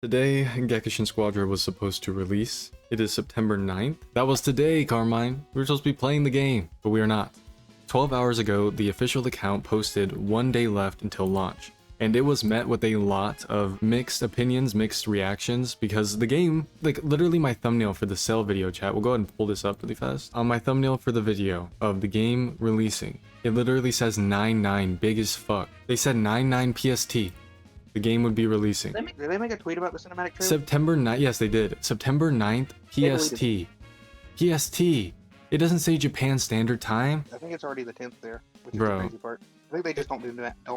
Today, Gekishin Squadra was supposed to release. It is September 9th. That was today, Carmine. We were supposed to be playing the game, but we are not. 12 hours ago, the official account posted 1 day left until launch, and it was met with a lot of mixed opinions, mixed reactions, because the game, like literally my thumbnail for the sale video chat, we'll go ahead and pull this up really fast. On my thumbnail for the video of the game releasing, it literally says 9/9, big as fuck. They said 9/9 PST. The game would be releasing. Did they make a tweet about the cinematic trailer? September 9th, yes they did. September 9th, PST. PST. It doesn't say Japan Standard Time. I think it's already the 10th there, which is Bro. the crazy part. I think they just don't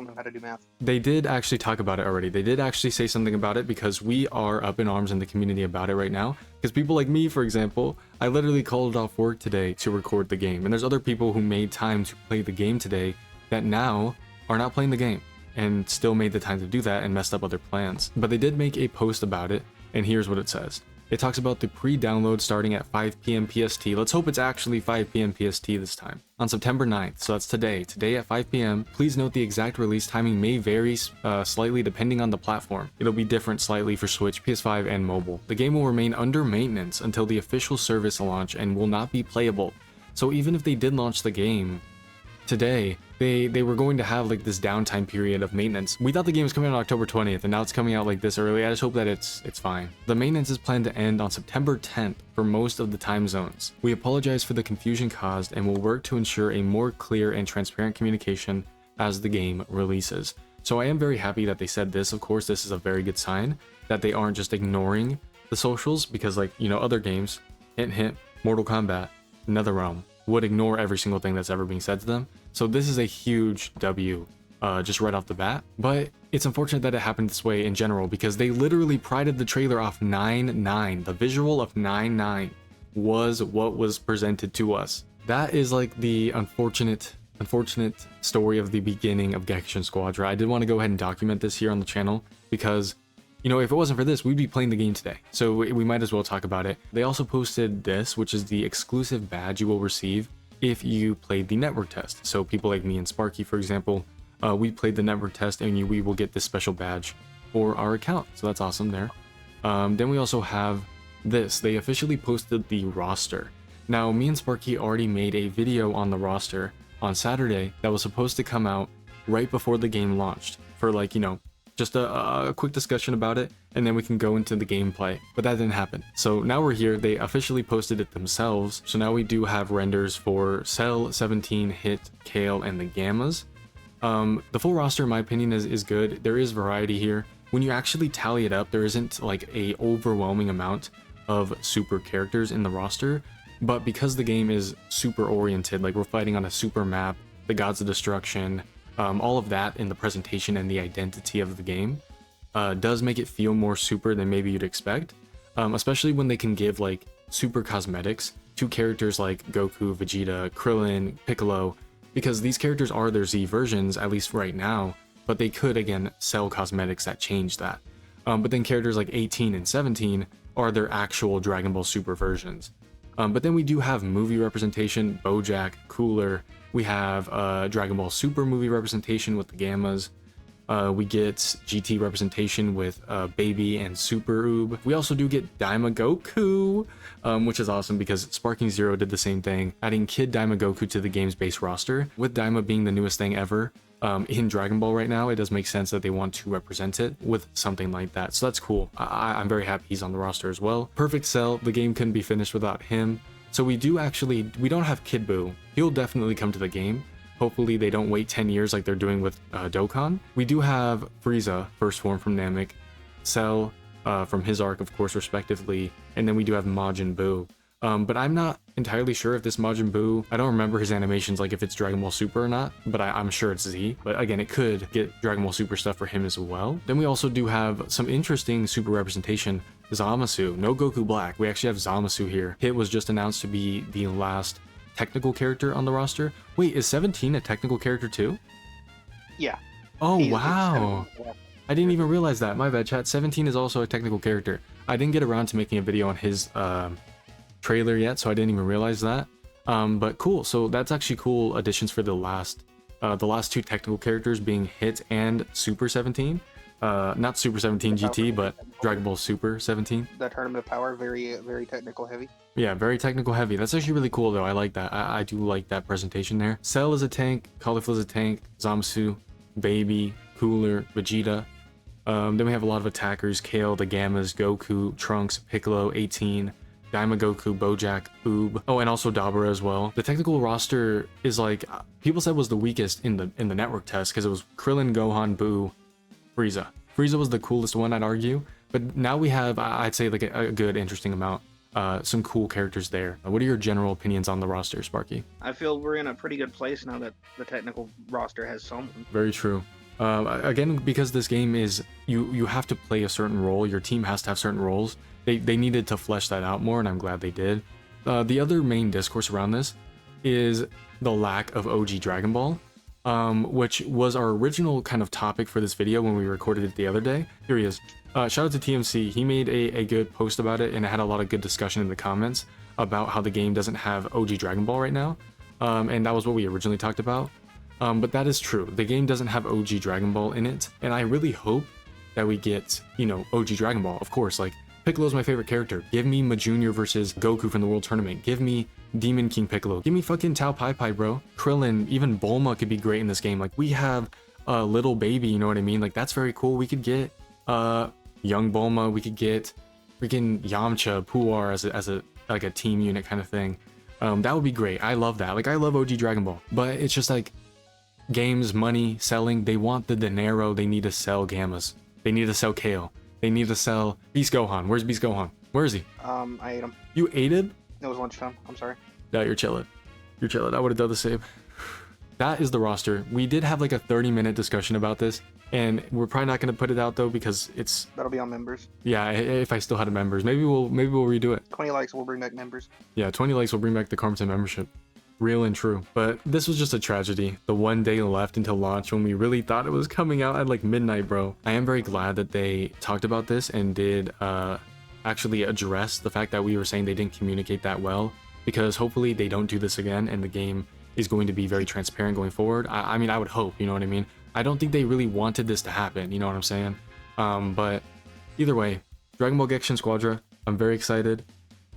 know how to do math. They did actually talk about it already. They did actually say something about it because we are up in arms in the community about it right now. Because people like me, for example, I literally called off work today to record the game. And there's other people who made time to play the game today that now are not playing the game and still made the time to do that and messed up other plans. But they did make a post about it, and here's what it says. It talks about the pre-download starting at 5 p.m. PST. Let's hope it's actually 5 p.m. PST this time. On September 9th, so that's today at 5 p.m. Please note the exact release timing may vary slightly depending on the platform. It'll be different slightly for Switch, PS5, and mobile. The game will remain under maintenance until the official service launch and will not be playable. So even if they did launch the game today, they were going to have like this downtime period of maintenance. We thought the game was coming out on October 20th, and now it's coming out like this early. I just hope that it's fine. The maintenance is planned to end on September 10th for most of the time zones. We apologize for the confusion caused and will work to ensure a more clear and transparent communication as the game releases. So I am very happy that they said this. Of course, this is a very good sign that they aren't just ignoring the socials, because like, you know, other games, hint, Mortal Kombat, NetherRealm, would ignore every single thing that's ever being said to them. So this is a huge W just right off the bat. But it's unfortunate that it happened this way in general, because they literally prided the trailer off 9/9. The visual of 9/9 was what was presented to us. That is like the unfortunate story of the beginning of Gekishin Squadra. I did want to go ahead and document this here on the channel because, you know, if it wasn't for this, we'd be playing the game today. So we might as well talk about it. They also posted this, which is the exclusive badge you will receive if you played the network test. So people like me and Sparky, for example, we played the network test, and we will get this special badge for our account. So that's awesome there. Then we also have this. They officially posted the roster. Now, me and Sparky already made a video on the roster on Saturday that was supposed to come out right before the game launched for, like, you know, just a quick discussion about it, and then we can go into the gameplay. But that didn't happen. So now we're here. They officially posted it themselves. So now we do have renders for Cell, 17, Hit, Kale, and the Gammas. The full roster, in my opinion, is good. There is variety here. When you actually tally it up, there isn't like a overwhelming amount of super characters in the roster. But because the game is super oriented, like we're fighting on a super map, the Gods of Destruction, all of that in the presentation and the identity of the game does make it feel more super than maybe you'd expect, especially when they can give like super cosmetics to characters like Goku, Vegeta, Krillin, Piccolo, because these characters are their Z versions, at least right now, but they could again sell cosmetics that change that. But then characters like 18 and 17 are their actual Dragon Ball Super versions. But then we do have movie representation, Bojack, Cooler. We have Dragon Ball Super movie representation with the Gammas. We get GT representation with Baby and Super Oob. We also do get Daima Goku, which is awesome because Sparking Zero did the same thing, adding Kid Daima Goku to the game's base roster. With Daima being the newest thing ever in Dragon Ball right now, it does make sense that they want to represent it with something like that. So that's cool. I'm very happy he's on the roster as well. Perfect Cell, the game couldn't be finished without him. So we don't have Kid Buu. He'll definitely come to the game. Hopefully they don't wait 10 years like they're doing with Dokkan. We do have Frieza, first form from Namek, Cell from his arc, of course, respectively, and then we do have Majin Buu. But I'm not entirely sure if this Majin Buu, I don't remember his animations, like if it's Dragon Ball Super or not, but I'm sure it's Z. But again, it could get Dragon Ball Super stuff for him as well. Then we also do have some interesting super representation. Zamasu, no Goku Black. We actually have Zamasu here. Hit was just announced to be the last technical character on the roster. Wait, is 17 a technical character too? Yeah. Oh, wow. I didn't even realize that. My bad, chat. 17 is also a technical character. I didn't get around to making a video on his trailer yet, so I didn't even realize that. But cool. So that's actually cool additions for the last two technical characters being Hit and Super 17. not Super 17 The GT, power but technical. Dragon Ball Super 17. The Tournament of Power, very, very technical heavy. Yeah, very technical heavy. That's actually really cool though. I like that. I do like that presentation there. Cell is a tank, Caulifla is a tank, Zamasu, Baby, Cooler, Vegeta. Then we have a lot of attackers: Kale, the Gammas, Goku, Trunks, Piccolo, 18, Daima Goku, Bojack, Oob. Oh, and also Dabura as well. The technical roster is like people said was the weakest in the network test because it was Krillin, Gohan, Boo, Frieza. Frieza was the coolest one, I'd argue. But now we have, I'd say, like a good, interesting amount. Some cool characters there. What are your general opinions on the roster, Sparky? I feel we're in a pretty good place now that the technical roster has someone. Very true. Again, because this game is you have to play a certain role. Your team has to have certain roles. They needed to flesh that out more, and I'm glad they did. The other main discourse around this is the lack of OG Dragon Ball, which was our original kind of topic for this video when we recorded it the other day. Here he is. Shout out to TMC. He made a good post about it, and it had a lot of good discussion in the comments about how the game doesn't have OG Dragon Ball right now, and that was what we originally talked about. But that is true. The game doesn't have OG Dragon Ball in it, and I really hope that we get, OG Dragon Ball. Of course, like, Piccolo's my favorite character. Give me Ma Jr. versus Goku from the World Tournament. Give me Demon King Piccolo. Give me fucking Tao Pai Pai, bro. Krillin, even Bulma could be great in this game. Like, we have a little baby, you know what I mean? Like, that's very cool. We could get young Bulma. We could get freaking Yamcha, Puar as a like a team unit kind of thing. That would be great. I love that. Like, I love OG Dragon Ball. But it's just like, games, money, selling, they want the dinero. They need to sell Gammas. They need to sell Kale. They need to sell Beast Gohan. Where's Beast Gohan? Where is he? I ate him. You ate him? It was lunchtime. I'm sorry. No, you're chilling. You're chilling. I would have done the same. That is the roster. We did have like a 30-minute discussion about this, and we're probably not going to put it out though because it's... That'll be on members. Yeah, if I still had members. Maybe we'll redo it. 20 likes, we'll bring back members. Yeah, 20 likes will bring back the Carmton membership. Real and true. But this was just a tragedy. The one day left until launch when we really thought it was coming out at like midnight, bro. I am very glad that they talked about this and did actually address the fact that we were saying they didn't communicate that well, because hopefully they don't do this again and the game is going to be very transparent going forward. I mean, I would hope, you know what I mean? I don't think they really wanted this to happen, you know what I'm saying? But either way, Dragon Ball Gekishin Squadra, I'm very excited.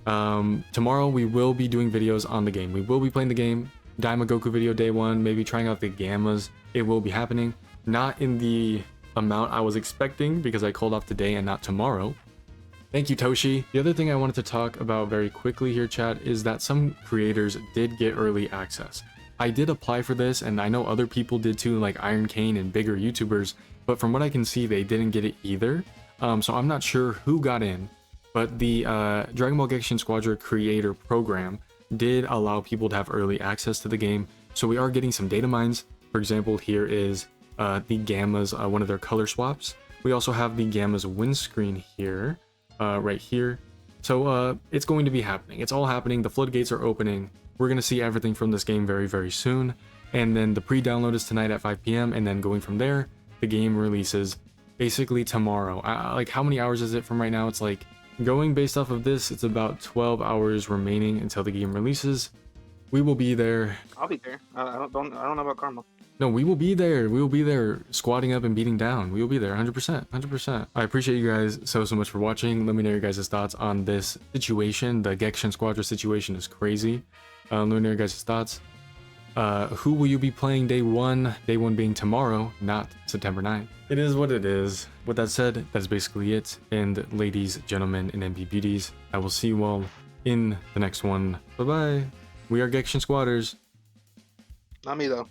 Tomorrow we will be doing videos on the game. We will be playing the game. Daima Goku video day one, maybe trying out the Gammas. It will be happening. Not in the amount I was expecting because I called off today and not tomorrow. Thank you, Toshi. The other thing I wanted to talk about very quickly here, chat, is that some creators did get early access. I did apply for this, and I know other people did too, like Iron Kane and bigger YouTubers, but from what I can see, they didn't get it either. So I'm not sure who got in. But the Dragon Ball Gekishin Squadra creator program did allow people to have early access to the game. So we are getting some data mines. For example, here is the Gammas, one of their color swaps. We also have the Gammas windscreen here, right here. So it's going to be happening. It's all happening. The floodgates are opening. We're going to see everything from this game very, very soon. And then the pre-download is tonight at 5 p.m. And then going from there, the game releases basically tomorrow. Like, how many hours is it from right now? It's like, going based off of this, it's about 12 hours remaining until the game releases. We will be there. I'll be there. I don't know about Karma. No, we will be there. We will be there squatting up and beating down. We will be there 100%. 100%. I appreciate you guys so much for watching. Let me know your guys' thoughts on this situation. The Gekishin Squadra situation is crazy. Let me know your guys' thoughts. Who will you be playing day one? Day one being tomorrow, not September 9th. It is what it is. With that said, that's basically it. And ladies, gentlemen, and MB beauties, I will see you all in the next one. Bye-bye. We are Gekishin Squatters. Not me, though.